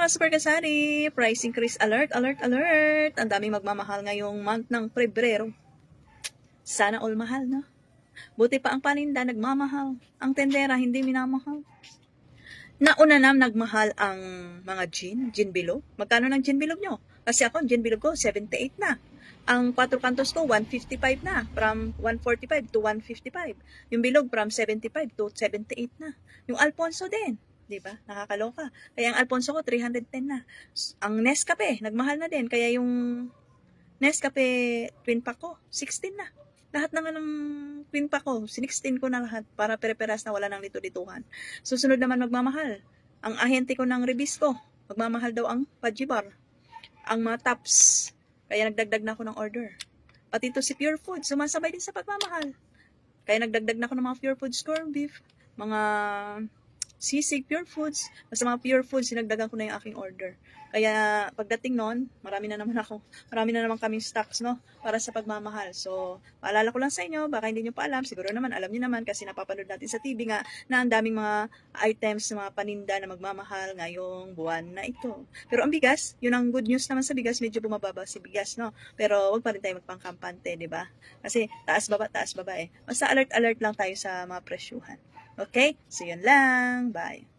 mga super kasari! Price increase alert, alert, alert! Ang daming magmamahal ngayong month ng Pebrero. Sana all mahal, no? Buti pa ang paninda, nagmamahal. Ang tendera, hindi minamahal. Nauna na nagmahal ang mga gin bilog. Magkano ng gin bilog nyo? Kasi ako, gin bilog ko, 78 na. Ang 4 kantos ko, 155 na. From 145 to 155. Yung bilog, from 75 to 78 na. Yung Alfonso din. Diba? Nakakaloka. Kaya ang Alfonso ko, 310 na. Ang Nescafe, nagmahal na din. Kaya yung Nescafe twin pack ko, 16 na. Lahat naman ng twin pack ko, 16 ko na lahat para pere-peras na wala ng lito-lituhan. Susunod naman magmamahal. Ang ahente ko ng Rebisco, magmamahal daw ang Pajibar. Ang mga tops, kaya nagdagdag na ako ng order. Pati ito si Pure Food, sumasabay din sa pagmamahal. Kaya nagdagdag na ako ng mga Pure Foods corned beef, mga sisig, Pure Foods. Basta mga Pure Foods, sinagdagan ko na yung aking order. Kaya pagdating nun, marami na naman kaming stocks, no? Para sa pagmamahal. So, paalala ko lang sa inyo, baka hindi nyo pa alam, siguro naman, alam nyo naman, kasi napapanood natin sa TV nga, na ang daming mga items, mga paninda na magmamahal ngayong buwan na ito. Pero ang bigas, yun ang good news naman sa bigas, medyo bumababa si bigas, no? Pero wag pa rin tayo magpangkampante, di ba? Kasi taas baba eh. Basta alert lang tayo sa mga presyuhan. Okay? So, yun lang. Bye.